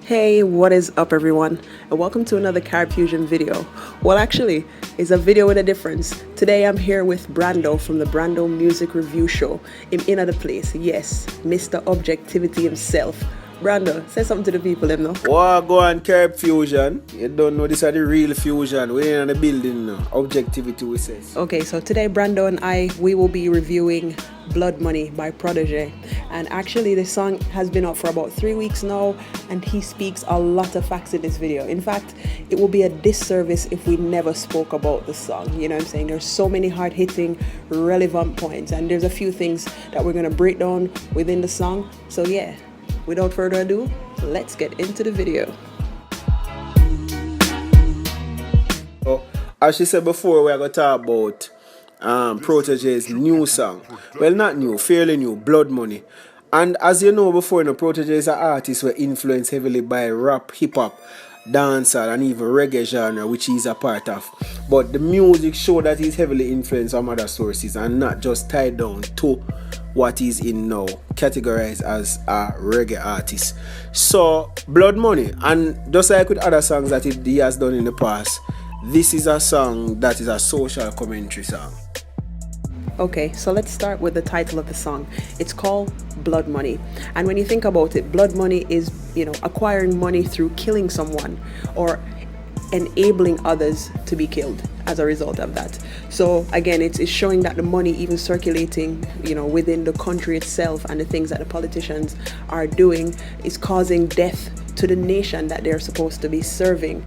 Hey, what is up everyone, and welcome to another CaribFusion video. Well, actually, it's a video with a difference. Today I'm here with Brando from the Brando Music Review Show. Him in at the place, yes, Mr. Objectivity himself. Brando, say something to the people, them know. Go on CaribFusion. You don't know this is the real fusion. We're in the building now. Objectivity we say. Okay, so today Brando and we will be reviewing Blood Money by Protoje. And actually the song has been out for about 3 weeks now, and he speaks a lot of facts in this video. In fact, it will be a disservice if we never spoke about the song. You know what I'm saying? There's so many hard-hitting, relevant points, and there's a few things that we're gonna break down within the song. So yeah, without further ado, let's get into the video. As she said before, we're going to talk about Protoje's new song. Well, not new, fairly new, Blood Money. And as you know before, Protoje is an artist who influenced heavily by rap, hip-hop, dancehall, and even reggae genre, which he's a part of. But the music show that he's heavily influenced from other sources and not just tied down to what he's in now, categorized as a reggae artist. So, Blood Money, and just like with other songs that he has done in the past, this is a song that is a social commentary song. Okay, so let's start with the title of the song. It's called Blood Money. And when you think about it, blood money is, acquiring money through killing someone or enabling others to be killed as a result of that. So again, it's showing that the money even circulating, within the country itself, and the things that the politicians are doing is causing death to the nation that they're supposed to be serving.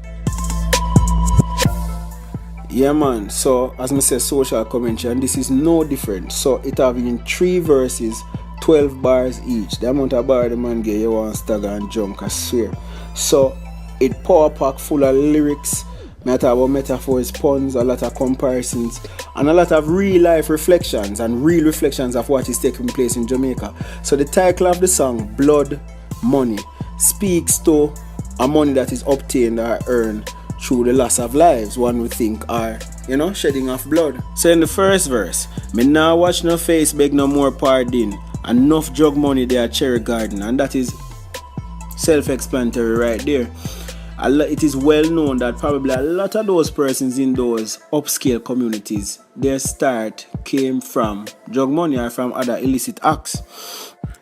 Yeah, man. So as I say, social commentary, and this is no different. So it have in 3 verses, 12 bars each. The amount of bar the man get, you want stagger and junk, I swear. So it power pack full of lyrics, matter about metaphors, puns, a lot of comparisons, and a lot of real life reflections and real reflections of what is taking place in Jamaica. So the title of the song, Blood Money, speaks to a money that is obtained or earned through the loss of lives, one would think, are, shedding of blood. So in the first verse, me now watch no face beg no more pardon, enough drug money they are cherry garden, and that is self-explanatory right there. It is well known that probably a lot of those persons in those upscale communities, their start came from drug money or from other illicit acts.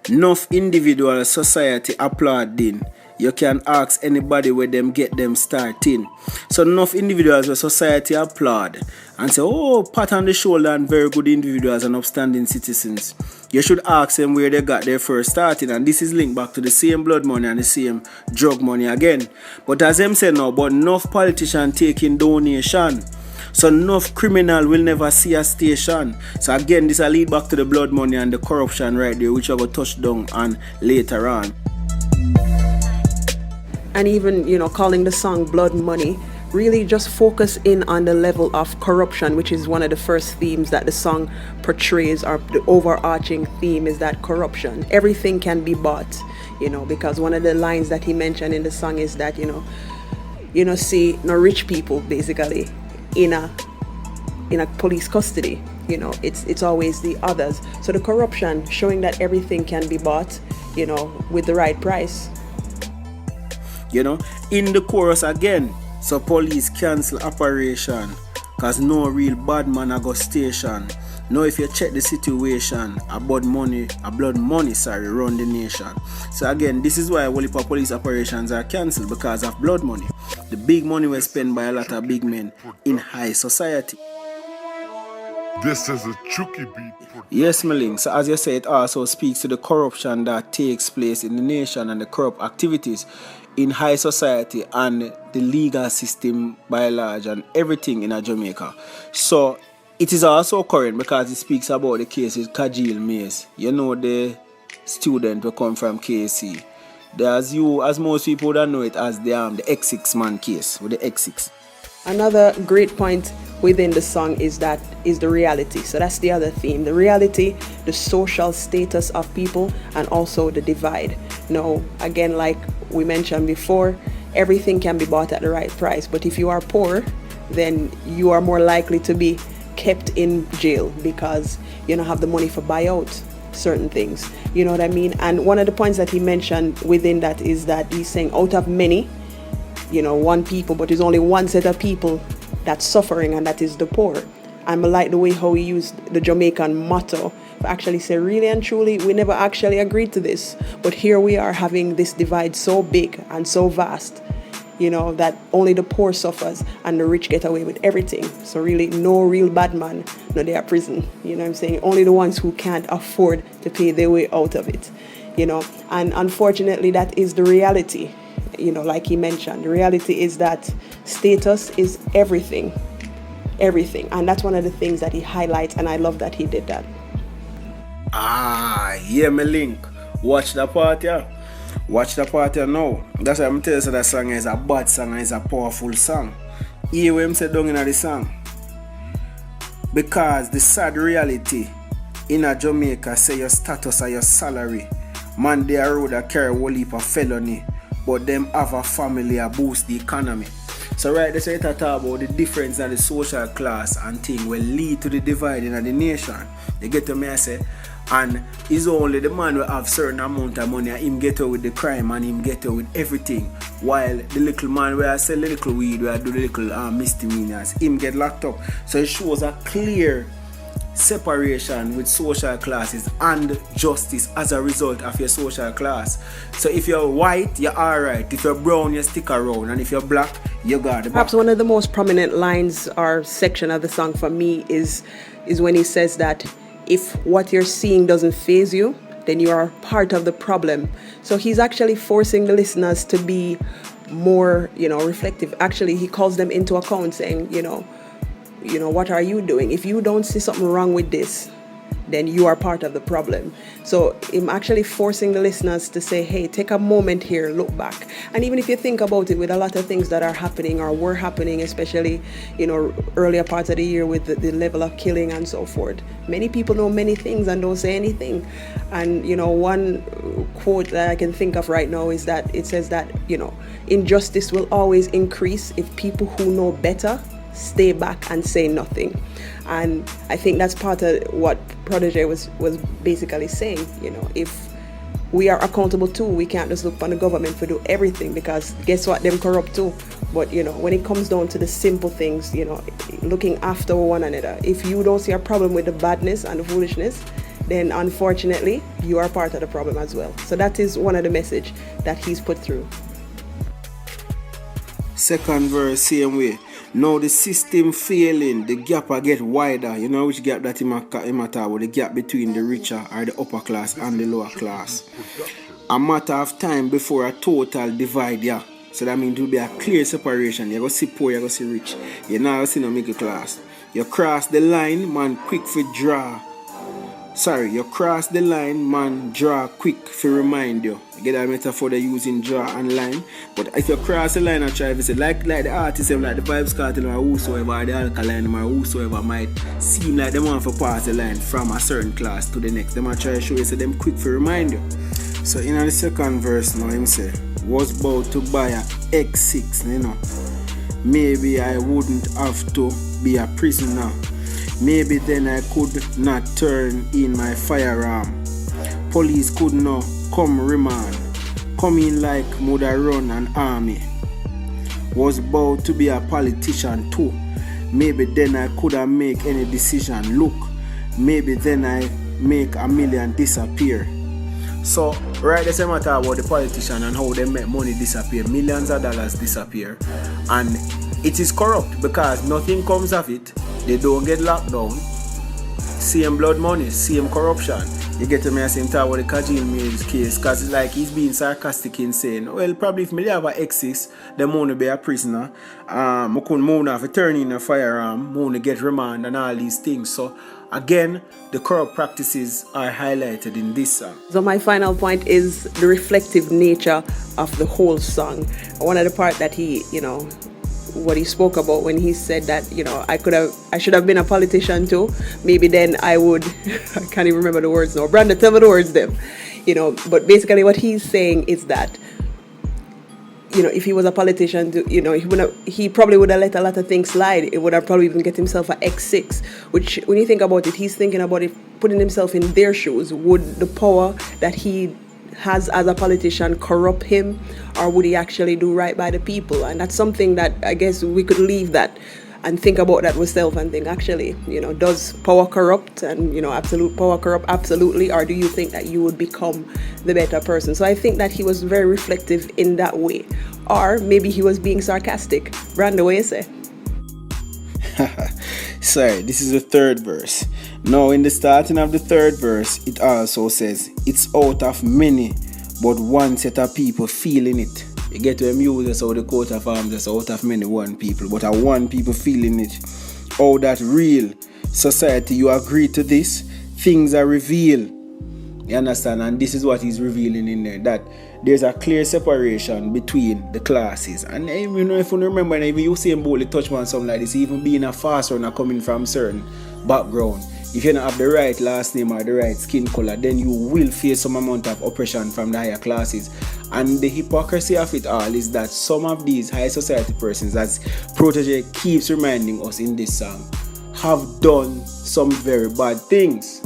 Enough individual society applauding. You can ask anybody where them get them starting. So enough individuals where society applaud and say, oh, pat on the shoulder and very good individuals and upstanding citizens. You should ask them where they got their first starting, and this is linked back to the same blood money and the same drug money again. But as them say now, but enough politicians taking donation. So enough criminal will never see a station. So again, this will lead back to the blood money and the corruption right there, which I will touch down on later on. And even, calling the song Blood Money, really just focus in on the level of corruption, which is one of the first themes that the song portrays, or the overarching theme is that corruption. Everything can be bought, because one of the lines that he mentioned in the song is that, see no rich people basically in a police custody. It's always the others. So the corruption showing that everything can be bought, with the right price. In the chorus again, so police cancel operation, cause no real bad man a go station. Now if you check the situation, a blood money, run the nation. So again, this is why all the police operations are cancelled, because of blood money. The big money was spent by a lot of big men in high society. This is a tricky beat. Yes, my link. So as you say, it also speaks to the corruption that takes place in the nation and the corrupt activities in high society and the legal system by large and everything in Jamaica. So it is also current because it speaks about the case with Kajil Mace. The student who come from KC. As most people don't know it as the X6 man case with the X6. Another great point within the song is the reality. So that's the other theme. The reality, the social status of people, and also the divide. Again, like we mentioned before, everything can be bought at the right price. But if you are poor, then you are more likely to be kept in jail because you don't have the money for buyout. certain things. You know what I mean? And one of the points that he mentioned within that is that he's saying out of many, one people, but there's only one set of people that's suffering, and that is the poor. And I like the way how he used the Jamaican motto to actually say, really and truly, we never actually agreed to this, but here we are having this divide so big and so vast, that only the poor suffers and the rich get away with everything. So really, no real bad man, no, they are prison. You know what I'm saying? Only the ones who can't afford to pay their way out of it, And unfortunately, that is the reality. Like he mentioned, the reality is that status is everything. And that's one of the things that he highlights, and I love that he did that. Yeah, me link. Watch the part, yeah. Watch the part here now. That's why I'm telling you that song is a bad song and it's a powerful song. Hear what I'm saying down in the song. Because the sad reality in a Jamaica say your status or your salary. Man, they are road that carry a whole heap of felony, but them have a family a boost the economy. So right there, so it talk about the difference in the social class and thing will lead to the divide in the nation. You get to me, I say, and it's only the man will have certain amount of money and him get away with the crime and him get away with everything, while the little man where I sell the little weed, where I do the little misdemeanors, him get locked up. So it shows a clear separation with social classes and justice as a result of your social class. So if you're white, you're alright. If you're brown, you stick around. And if you're black, you got it. Perhaps one of the most prominent lines or section of the song for me is when he says that if what you're seeing doesn't faze you, then you are part of the problem. So he's actually forcing the listeners to be more, reflective. Actually, he calls them into account, saying, what are you doing? If you don't see something wrong with this, then you are part of the problem. So I'm actually forcing the listeners to say, hey, take a moment here, look back. And even if you think about it, with a lot of things that are happening or were happening, especially, earlier parts of the year with the level of killing and so forth, many people know many things and don't say anything. And, one quote that I can think of right now is that it says that, injustice will always increase if people who know better stay back and say nothing. And I think that's part of what Protoje was basically saying. If we are accountable too, we can't just look on the government for do everything, because guess what, them corrupt too. But when it comes down to the simple things, looking after one another, if you don't see a problem with the badness and the foolishness, then unfortunately you are part of the problem as well. So that is one of the message that he's put through. Second verse, same way. Now the system failing, the gap I get wider. You know which gap that he matter about? The gap between the richer or the upper class and the lower class. A matter of time before a total divide, yeah. So that means it will be a clear separation. You go see poor, you go see rich. You now see no middle class. You cross the line, man, quick for draw. You cross the line, man, draw quick for remind you. You get that metaphor they're using, draw and line. But if you cross the line and try to say, like the artists, like the Vibes Cartel or whosoever, or the Alkaline or whosoever might seem like they want to pass the line from a certain class to the next. They might try to show you, so them quick for remind you. So in the second verse now, him say, was about to buy a X6, Maybe I wouldn't have to be a prisoner. Maybe then I could not turn in my firearm. Police could not come remand. Come in like mother run an army. Was about to be a politician too. Maybe then I could have make any decision. Look, maybe then I make a million disappear. So right, there's a matter about the politician and how they make money disappear. Millions of dollars disappear. And it is corrupt because nothing comes of it. They don't get locked down. Same blood money, same corruption. You get to me as him talk about the Kajil Mills case, because it's like he's being sarcastic in saying, well, probably if me have a X6, they won't be a prisoner. I couldn't have to turn in a firearm, won't get remand and all these things. So again, the corrupt practices are highlighted in this song. So my final point is the reflective nature of the whole song. One of the part that he, what he spoke about when he said that, I should have been a politician too. Maybe then I would, I can't even remember the words now. Brandon, tell me the words then. But basically what he's saying is that, if he was a politician, he probably would have let a lot of things slide. It would have probably even get himself an X6, which when you think about it, he's thinking about it, putting himself in their shoes. Would the power that he has as a politician corrupt him, or would he actually do right by the people? And that's something that I guess we could leave that and think about that ourselves and think, actually, does power corrupt? And, absolute power corrupt? Absolutely. Or do you think that you would become the better person? So I think that he was very reflective in that way. Or maybe he was being sarcastic. Brando, what you say? Sorry, this is the third verse. Now, in the starting of the third verse, it also says, it's out of many, but one set of people feeling it. You get to use how the coat of arms is out of many one people, but one people feeling it. Oh, that real society, you agree to this? Things are revealed. You understand? And this is what he's revealing in there, that there's a clear separation between the classes. And if you remember, even you see him boldly touch on something like this, even being a fast runner coming from certain background, if you don't have the right last name or the right skin color, then you will face some amount of oppression from the higher classes. And the hypocrisy of it all is that some of these high society persons, as Protoje keeps reminding us in this song, have done some very bad things.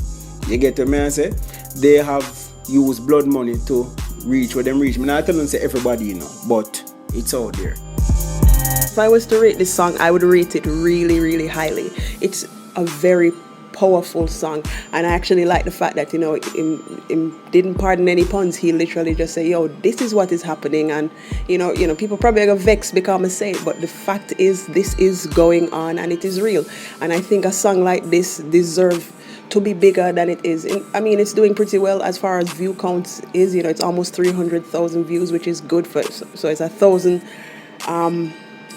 You get what I say? They have used blood money to reach where them reach. I'm not telling say everybody, but it's out there. If I was to rate this song, I would rate it really, really highly. It's a very powerful song, and I actually like the fact that him didn't pardon any puns. He literally just said, yo, this is what is happening, and people probably are vexed because I say it, but the fact is this is going on and it is real. And I think a song like this deserves to be bigger than it is. It's doing pretty well as far as view counts is. It's almost 300,000 views, which is good for, so it's 1,000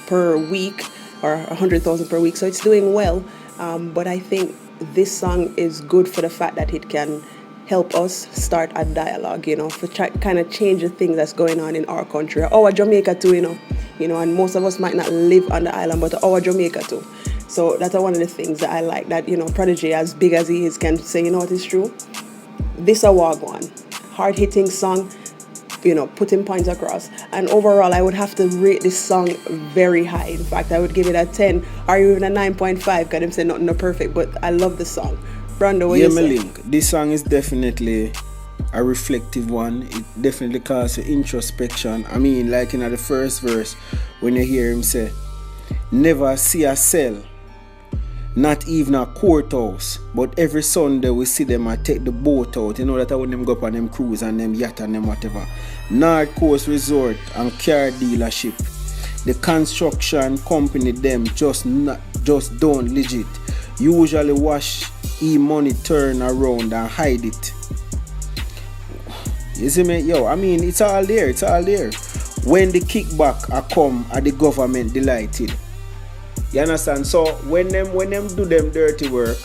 per week, or 100,000 per week, so it's doing well. But I think this song is good for the fact that it can help us start a dialogue, to try kind of change the things that's going on in our country, our Jamaica too, and most of us might not live on the island, but our Jamaica too. So that's one of the things that I like, that Protoje, as big as he is, can say, what is true. This a wagwan, hard-hitting song, putting points across. And overall, I would have to rate this song very high. In fact, I would give it a 10 or even a 9.5, because them say nothing no perfect, but I love the song. Brando, what you say? Link. This song is definitely a reflective one. It definitely calls for introspection. Like in the first verse, when you hear him say, never see a cell, not even a courthouse, but every Sunday we see them and take the boat out. That I want them go up on them cruise and them yacht and them whatever. North Coast Resort and car dealership. The construction company them just don't legit. Usually wash e-money, turn around and hide it. You see me? It's all there. It's all there. When the kickback are come, are the government delighted? You understand? So when them do them dirty work,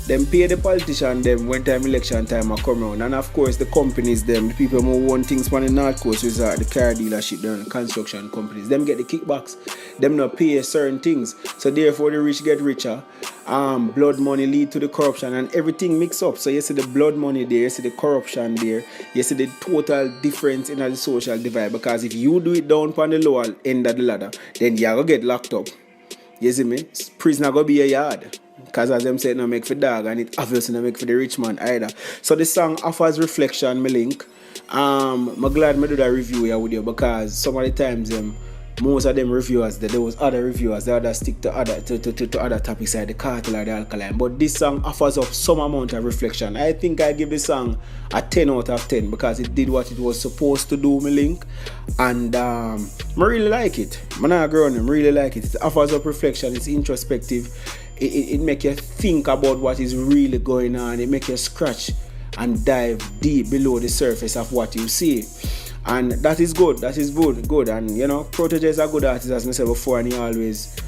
them pay the politician them when time election time are come around, and of course the companies them, the people who want things from the North Coast Resort, the car dealership, the construction companies, them get the kickbacks, them not pay certain things. So therefore the rich get richer. Blood money lead to the corruption, and everything mix up. So you see the blood money there, you see the corruption there, you see the total difference in the social divide. Because if you do it down on the lower end of the ladder, then you're gonna get locked up. You see me? Prison not gonna be a yard. Because as them said, no make for dog, and it obviously no make for the rich man either. So the song offers reflection, me link. I'm glad me do that review here with you, because some of the times most of them reviewers, there was other reviewers, they other stick to other topics like the cartel or the alkaline. But this song offers up some amount of reflection. I think I give the song a 10 out of 10 because it did what it was supposed to do, me link. And I really like it. I'm not growing, I really like it. It offers up reflection, it's introspective. It makes you think about what is really going on. It makes you scratch and dive deep below the surface of what you see. And that is good. That is good. And Protoje is a good artist, as I said before, and he always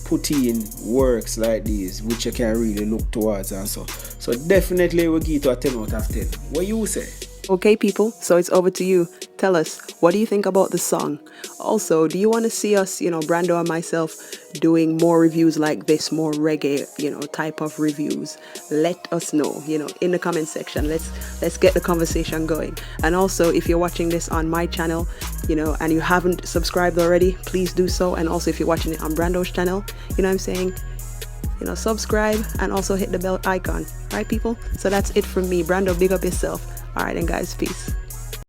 put in works like these which you can really look towards and so. So definitely we'll give it a 10 out of 10. What you say? Okay, people, so it's over to you. Tell us, what do you think about the song? Also, do you want to see us, Brando and myself, doing more reviews like this, more reggae, type of reviews? Let us know, in the comment section. Let's get the conversation going. And also, if you're watching this on my channel, and you haven't subscribed already, please do so. And also, if you're watching it on Brando's channel, you know what I'm saying? Subscribe and also hit the bell icon. All right, people? So that's it from me. Brando, big up yourself. All right, and guys, peace.